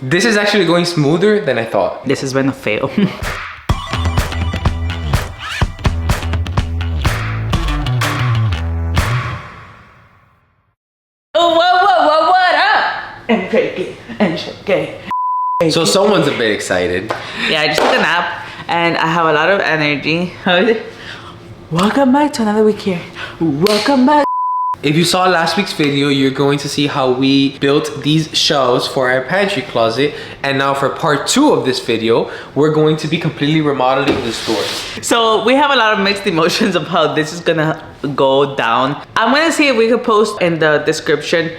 This is actually going smoother than I thought. This has been a fail. Oh, what up? And shake it. So someone's a bit excited. Yeah, I just took a nap and I have a lot of energy. How is it? Welcome back to another week here. Welcome back. If you saw last week's video, you're going to see how we built these shelves for our pantry closet. And now for part 2 of this video, we're going to be completely remodeling this door. So we have a lot of mixed emotions of how this is gonna go down. I'm gonna see if we could post in the description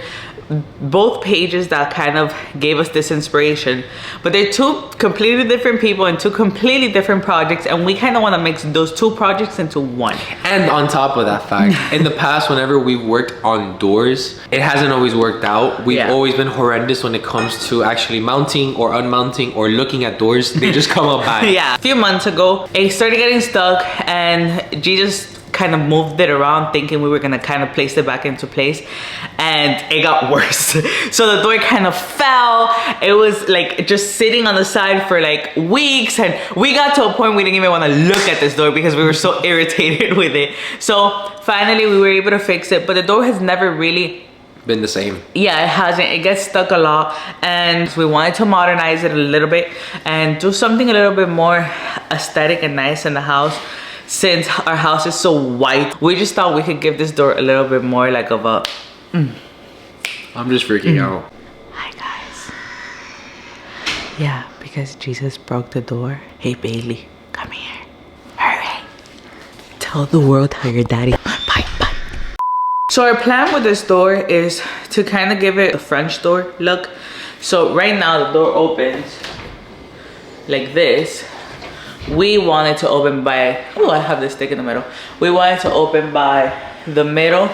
both pages that kind of gave us this inspiration, but they're two completely different people and two completely different projects, and we kind of want to mix those two projects into one. And on top of that fact, in the past, whenever we've worked on doors, it hasn't always worked out. We've always been horrendous when it comes to actually mounting or unmounting or looking at doors. They just come out bad. Yeah, a few months ago it started getting stuck and G just kind of moved it around thinking we were gonna kind of place it back into place, and it got worse. So the door kind of fell. It was like just sitting on the side for like weeks, and we got to a point we didn't even want to look at this door because we were so irritated with it. So finally we were able to fix it, but the door has never really been the same. Yeah, it hasn't. It gets stuck a lot, and we wanted to modernize it a little bit and do something a little bit more aesthetic and nice in the house. Since our house is so white, we just thought we could give this door a little bit more like of a I'm just freaking out. Hi guys. Yeah, because Jesus broke the door. Hey Bailey, come here. Hurry. Tell the world how your daddy. Bye. So our plan with this door is to kind of give it a French door look. So right now the door opens like this. We wanted to open by, oh, I have this stick in the middle. We wanted to open by the middle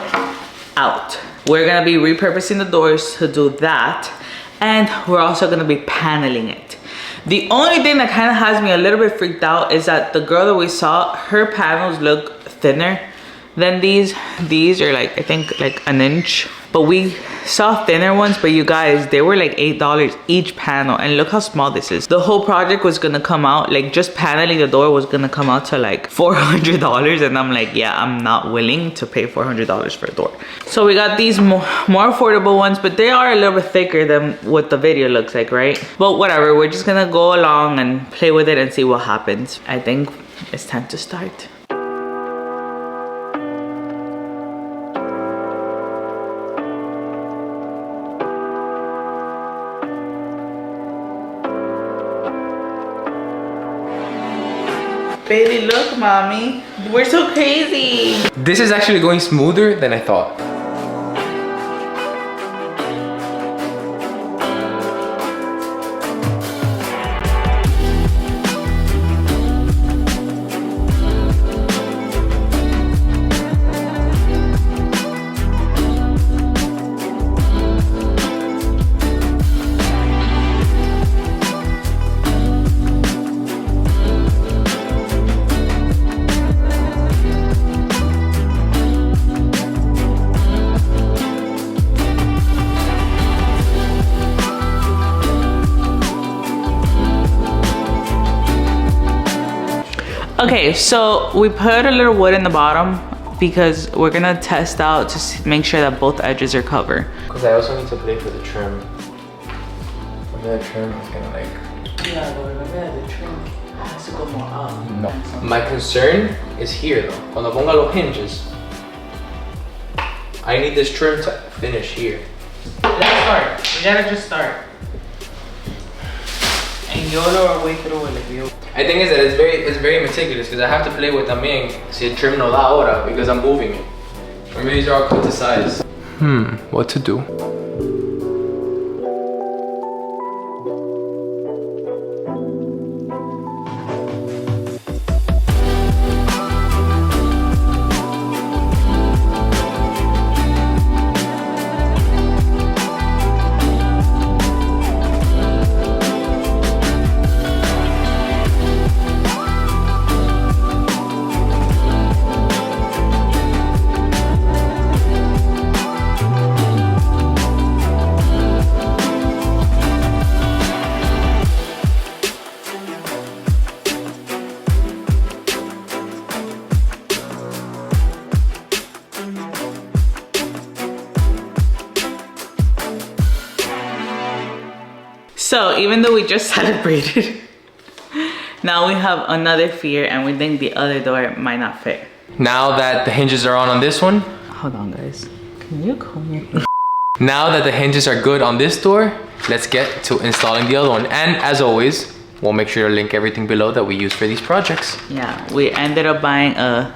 out. We're gonna be repurposing the doors to do that. And we're also gonna be paneling it. The only thing that kind of has me a little bit freaked out is that the girl that we saw, her panels look thinner than these. These are like, I think like an inch. But we saw thinner ones, but you guys, they were like $8 each panel, and look how small this is. The whole project was gonna come out, like just paneling the door was gonna come out to like $400, and I'm like, yeah, I'm not willing to pay $400 for a door. So we got these more affordable ones, but they are a little bit thicker than what the video looks like, right? But whatever, we're just gonna go along and play with it and see what happens. I think it's time to start. Baby, look, mommy. We're so crazy. This is actually going smoother than I thought. Okay, so we put a little wood in the bottom because we're gonna test out to make sure that both edges are covered. Because I also need to pay for the trim. Remember the trim is gonna like... Yeah, but remember that the trim has to go more up. No. My concern is here though. Cuando ponga los hinges, I need this trim to finish here. Let's start. We gotta just start. And YOLO our way through it. I think is that it's very meticulous because I have to play with también si el trim no da ahora because I'm moving it. Or maybe they're all cut to size. What to do? So even though we just celebrated, now we have another fear and we think the other door might not fit. Now that the hinges are on this one. Hold on, guys. Can you come here? Now that the hinges are good on this door, let's get to installing the other one. And as always, we'll make sure to link everything below that we use for these projects. Yeah, we ended up buying a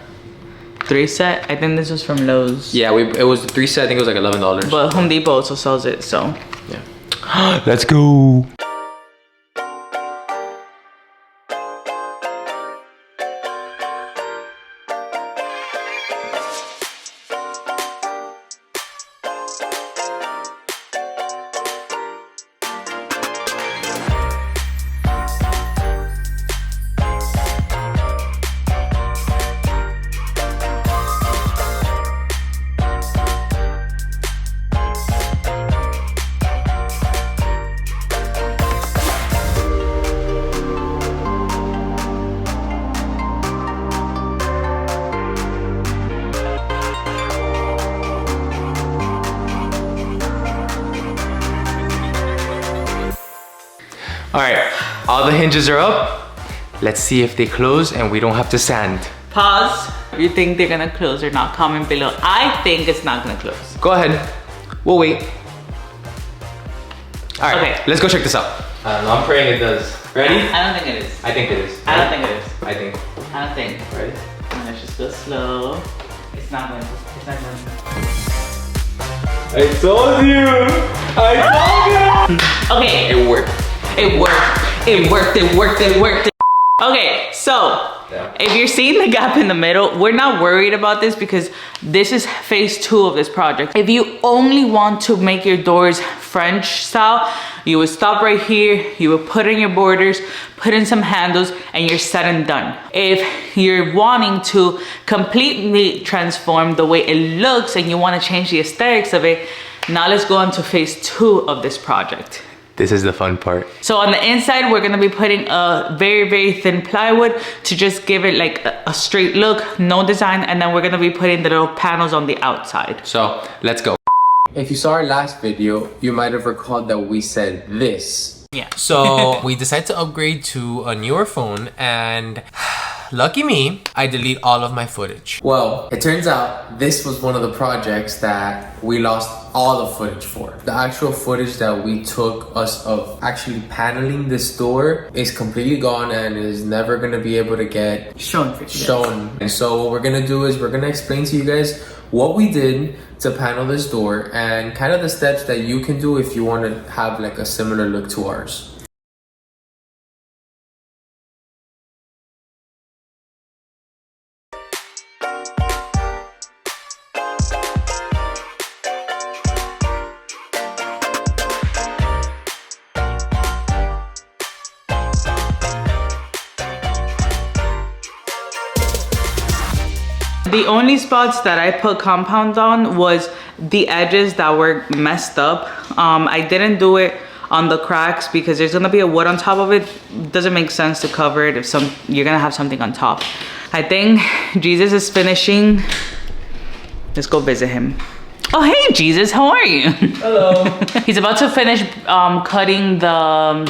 3 set. I think this was from Lowe's. Yeah, it was the 3 set. I think it was like $11. But Home Depot also sells it, so. Yeah. Let's go. All right, all the hinges are up. Let's see if they close and we don't have to sand. Pause. If you think they're gonna close or not, comment below. I think it's not gonna close. Go ahead, we'll wait. All right, okay. Let's go check this out. I don't know, I'm praying it does. Ready? I don't think it is. I think it is. I don't think it is. I think. I don't think. Ready? Let's just go slow. It's not going to. It's not going to. I told you! I told you! Okay. It worked. It worked. It worked. It worked. It worked. Okay, so if you're seeing the gap in the middle, we're not worried about this because this is phase 2 of this project. If you only want to make your doors French style, you would stop right here, you would put in your borders, put in some handles, and you're set and done. If you're wanting to completely transform the way it looks and you want to change the aesthetics of it, now let's go on to phase 2 of this project. This is the fun part. So on the inside, we're gonna be putting a very, very thin plywood to just give it like a straight look, no design, and then we're gonna be putting the little panels on the outside. So let's go. If you saw our last video, you might have recalled that we said this. Yeah. So we decided to upgrade to a newer phone and lucky me, I delete all of my footage. Well, it turns out this was one of the projects that we lost all the footage for. The actual footage that we took us of actually paneling this door is completely gone and is never gonna be able to get shown. And so what we're gonna do is we're gonna explain to you guys what we did to panel this door and kind of the steps that you can do if you want to have like a similar look to ours. The only spots that I put compound on was the edges that were messed up. I didn't do it on the cracks because there's gonna be a wood on top of it. Doesn't make sense to cover it if you're gonna have something on top. I think Jesus is finishing. Let's go visit him. Oh, hey Jesus, how are you? Hello. He's about to finish cutting the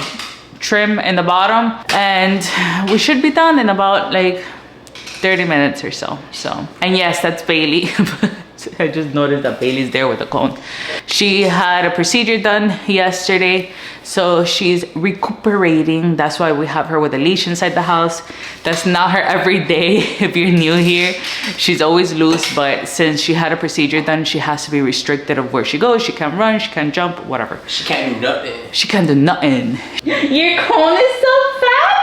trim in the bottom and we should be done in about like 30 minutes or so. And yes, that's Bailey. I just noticed that Bailey's there with a cone. She had a procedure done yesterday, so she's recuperating. That's why we have her with a leash inside the house. That's not her every day. If you're new here, she's always loose, but since she had a procedure done, she has to be restricted of where she goes. She can't run, she can't jump, whatever. She can't do nothing. She can't do nothing. Your cone is so fabulous.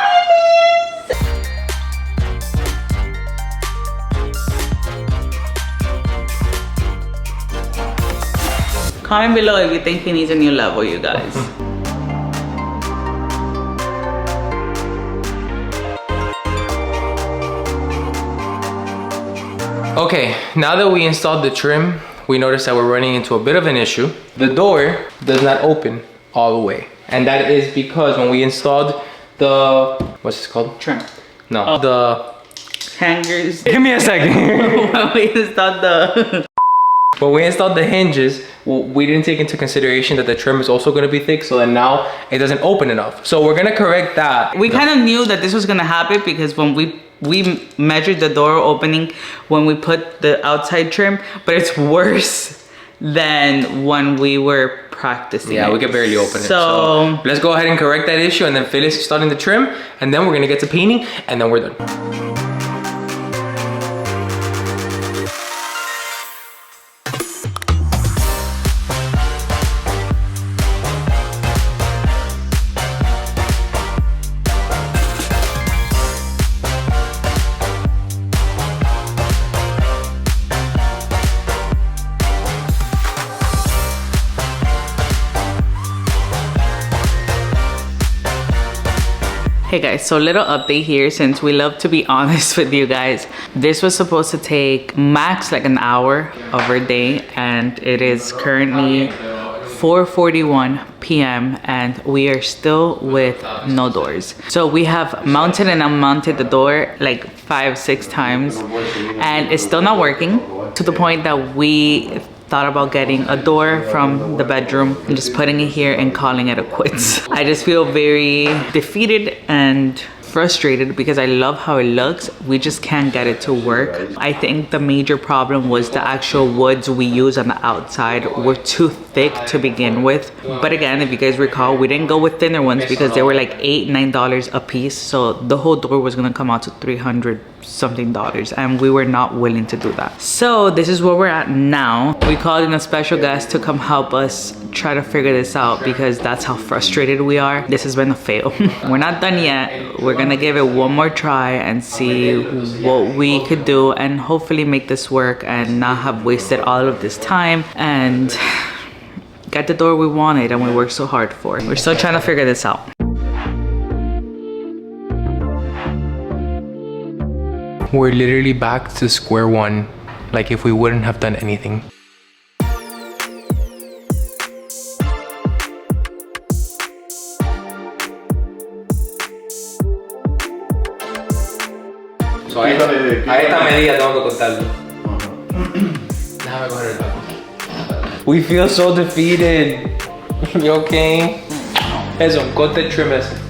Comment below if you think he needs a new level, you guys. Okay, now that we installed the trim, we noticed that we're running into a bit of an issue. The door does not open all the way. And that is because when we installed the, what's this called? Trim. No, the hangers. Give me a second. When we installed the When we installed the hinges, we didn't take into consideration that the trim is also going to be thick, so then now it doesn't open enough. So we're going to correct that. We kind of knew that this was going to happen because when we measured the door opening when we put the outside trim, but it's worse than when we were practicing. Yeah, we could barely open it. So let's go ahead and correct that issue and then finish starting the trim, and then we're going to get to painting, and then we're done. Hey guys, so little update here since we love to be honest with you guys. This was supposed to take max like an hour of our day, and it is currently 4:41 p.m. and we are still with no doors. So we have mounted and unmounted the door like 5-6 times and it's still not working, to the point that we thought about getting a door from the bedroom and just putting it here and calling it a quits. I just feel very defeated and frustrated because I love how it looks. We just can't get it to work. I think the major problem was the actual woods we use on the outside were too thick to begin with. But again, if you guys recall, we didn't go with thinner ones because they were like $8-9 a piece. So the whole door was gonna come out to $300 something, and we were not willing to do that. So this is where we're at now. We called in a special guest to come help us try to figure this out because that's how frustrated we are. This has been a fail. We're not done yet. We're gonna give it one more try and see what we could do and hopefully make this work and not have wasted all of this time and get the door we wanted and we worked so hard for. We're still trying to figure this out. We're literally back to square one, like if we wouldn't have done anything. So a esta medida tengo que contarlo. Déjame coger el taco. We feel so defeated. You okay? Eso, cut the trim ese.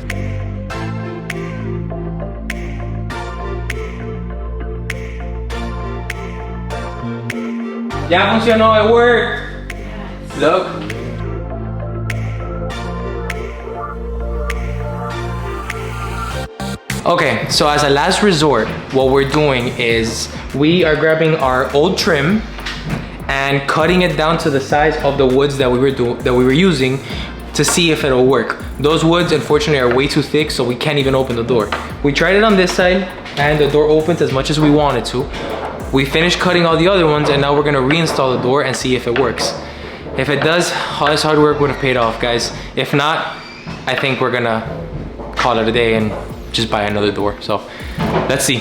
Ya funcionó, it worked. Look. Okay, so as a last resort, what we're doing is we are grabbing our old trim and cutting it down to the size of the woods that we were using to see if it'll work. Those woods, unfortunately, are way too thick, so we can't even open the door. We tried it on this side, and the door opened as much as we wanted to. We finished cutting all the other ones, and now we're gonna reinstall the door and see if it works. If it does, all this hard work would have paid off, guys. If not, I think we're gonna call it a day and just buy another door. So let's see.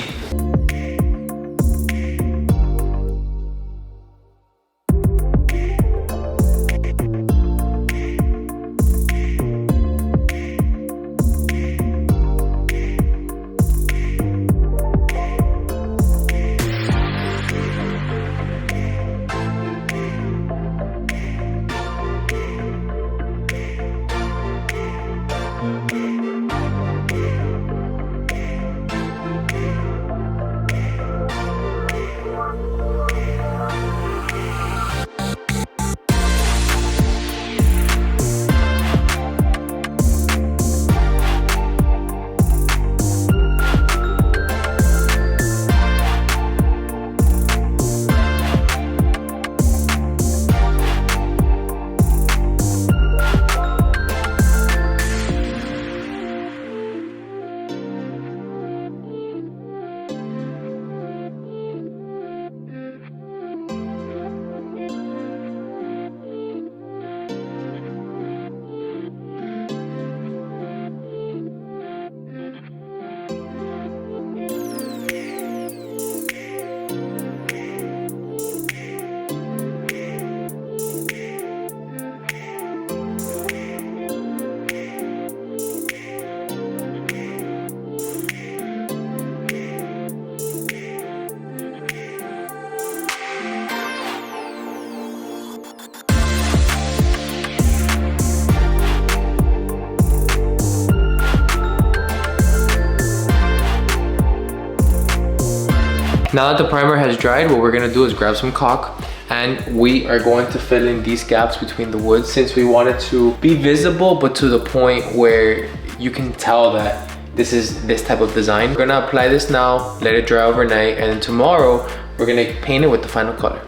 Now that the primer has dried, what we're gonna do is grab some caulk and we are going to fill in these gaps between the wood since we want it to be visible, but to the point where you can tell that this is this type of design. We're gonna apply this now, let it dry overnight, and then tomorrow we're gonna paint it with the final color.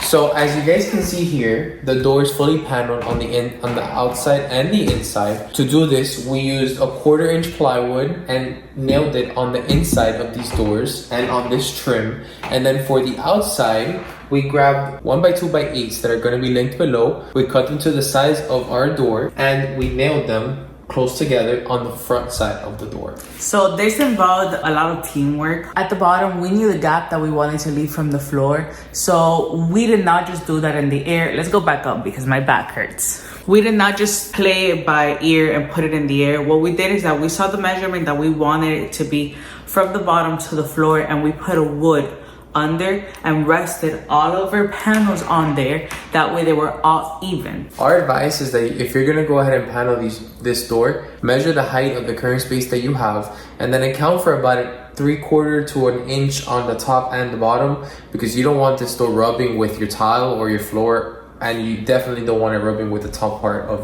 So as you guys can see here, the door is fully paneled on the outside and the inside. To do this, we used a 1/4 inch plywood and nailed it on the inside of these doors and on this trim. And then for the outside, we grabbed 1x2x8s that are going to be linked below. We cut them to the size of our door and we nailed them close together on the front side of the door. So this involved a lot of teamwork. At the bottom, we knew the gap that we wanted to leave from the floor. So we did not just do that in the air. Let's go back up because my back hurts. We did not just play it by ear and put it in the air. What we did is that we saw the measurement that we wanted it to be from the bottom to the floor, and we put a wood under and rested all of our panels on there. That way they were all even. Our advice is that if you're gonna go ahead and panel this door, measure the height of the current space that you have and then account for about 3/4 to an inch on the top and the bottom, because you don't want this door rubbing with your tile or your floor, and you definitely don't want it rubbing with the top part of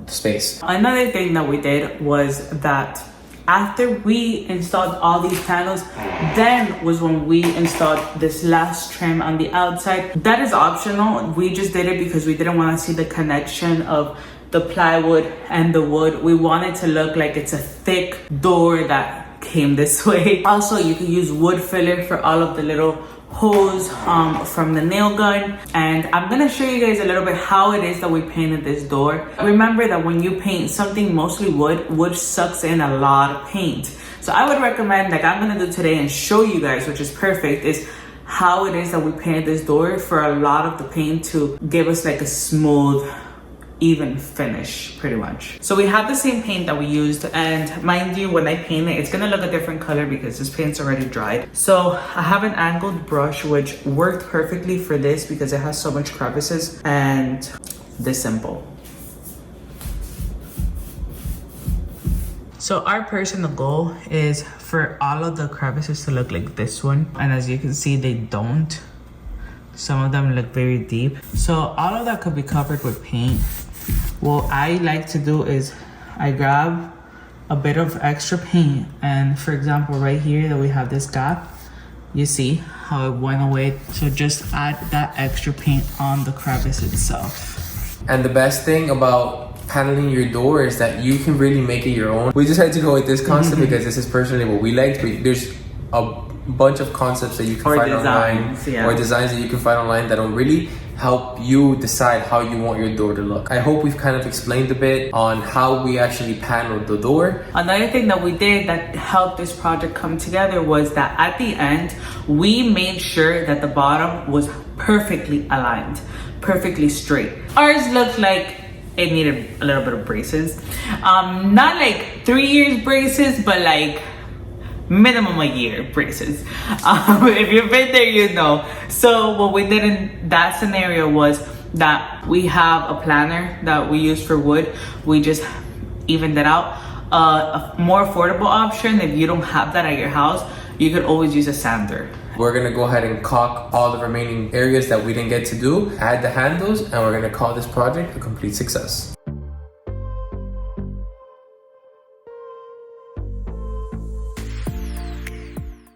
the space. Another thing that we did was that after we installed all these panels, then was when we installed this last trim on the outside. That is optional. We just did it because we didn't want to see the connection of the plywood and the wood. We wanted to look like it's a thick door that came this way. Also, you can use wood filler for all of the little holes from the nail gun, and I'm gonna show you guys a little bit how it is that we painted this door. Remember that when you paint something mostly wood sucks in a lot of paint. So I would recommend, like I'm gonna do today and show you guys, which is perfect, is how it is that we painted this door for a lot of the paint to give us like a smooth, even finish, pretty much. So we have the same paint that we used, and mind you, when I paint it, it's gonna look a different color because this paint's already dried. So I have an angled brush which worked perfectly for this because it has so much crevices, and this simple. So our personal goal is for all of the crevices to look like this one, and as you can see, they don't. Some of them look very deep. So all of that could be covered with paint. What I like to do is I grab a bit of extra paint, and for example right here that we have this gap, you see how it went away, so just add that extra paint on the crevice itself. And the best thing about paneling your door is that you can really make it your own. We decided to go with this concept because this is personally what we liked, but there's a bunch of concepts that you can find online, or designs that you can find online that'll really help you decide how you want your door to look. I hope we've kind of explained a bit on how we actually paneled the door. Another thing that we did that helped this project come together was that at the end, we made sure that the bottom was perfectly aligned, perfectly straight. Ours looked like it needed a little bit of braces. Not like 3 years braces, but like minimum a year braces. If you've been there, you know. So what we did in that scenario was that we have a planner that we use for wood. We just evened it out. A more affordable option, if you don't have that at your house, you could always use a sander. We're gonna go ahead and caulk all the remaining areas that we didn't get to do, add the handles, and we're gonna call this project a complete success.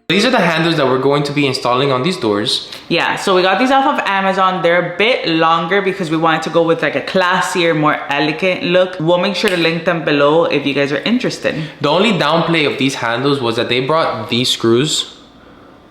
These are the handles that we're going to be installing on these doors. Yeah, so we got these off of Amazon. They're a bit longer because we wanted to go with like a classier, more elegant look. We'll make sure to link them below if you guys are interested. The only downplay of these handles was that they brought these screws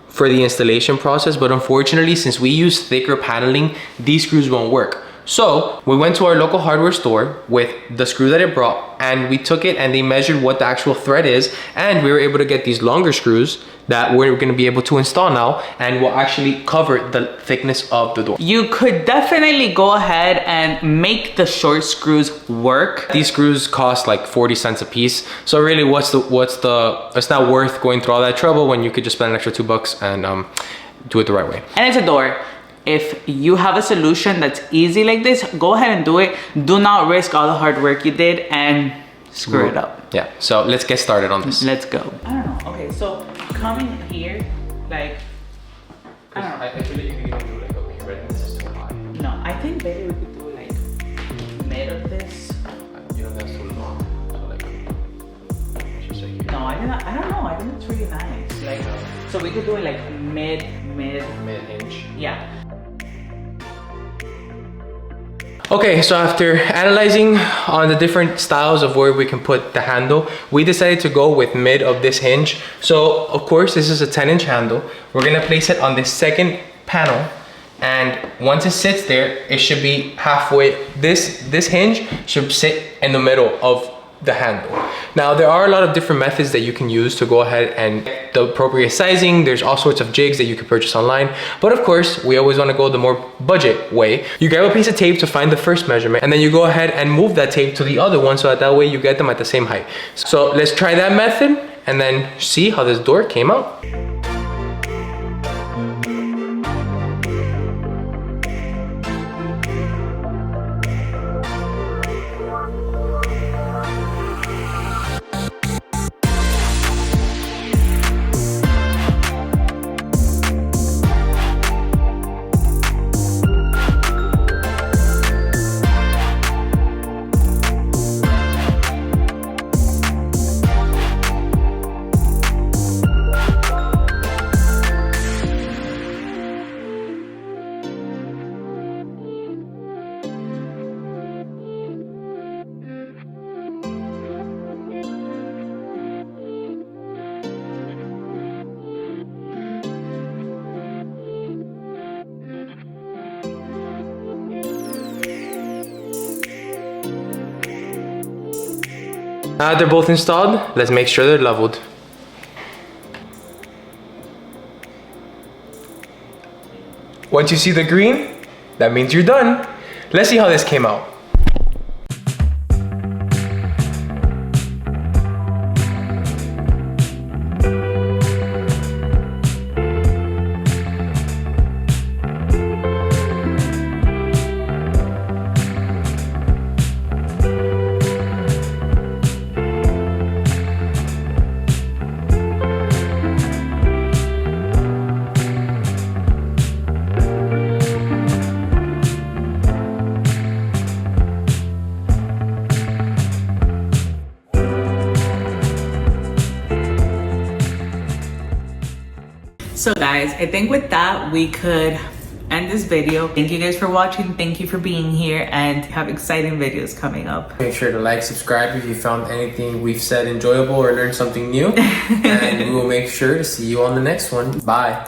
for the installation process, but unfortunately, since we use thicker paneling, these screws won't work. So we went to our local hardware store with the screw that it brought, and we took it and they measured what the actual thread is, and we were able to get these longer screws that we're going to be able to install now and will actually cover the thickness of the door. You could definitely go ahead and make the short screws work. These screws cost like 40 cents a piece. So really it's not worth going through all that trouble when you could just spend an extra $2 and do it the right way. And it's a door. If you have a solution that's easy like this, go ahead and do it. Do not risk all the hard work you did and screw it up. Yeah, so let's get started on this. Let's go. I don't know. Okay, so coming here, like, I don't know. I feel like you can even do like, okay, right, this is too high. No, I think maybe we could do like mid of this. You know, that's too long. So like, just like here. No, I don't know. I think it's really nice. Like, so we could do it like mid Mid-hinge. Yeah. Okay, so after analyzing on the different styles of where we can put the handle, we decided to go with mid of this hinge. So of course, this is a 10-inch handle. We're gonna place it on this second panel, and once it sits there, it should be halfway. This hinge should sit in the middle of the handle. Now there are a lot of different methods that you can use to go ahead and get the appropriate sizing. There's all sorts of jigs that you can purchase online, but of course we always want to go the more budget way. You grab a piece of tape to find the first measurement, and then you go ahead and move that tape to the other one so that way you get them at the same height. So let's try that method and then see how this door came out. Now that they're both installed, let's make sure they're leveled. Once you see the green, that means you're done. Let's see how this came out. So guys, I think with that we could end this video. Thank you guys for watching. Thank you for being here, and have exciting videos coming up. Make sure to like, subscribe if you found anything we've said enjoyable or learned something new. And we will make sure to see you on the next one. Bye.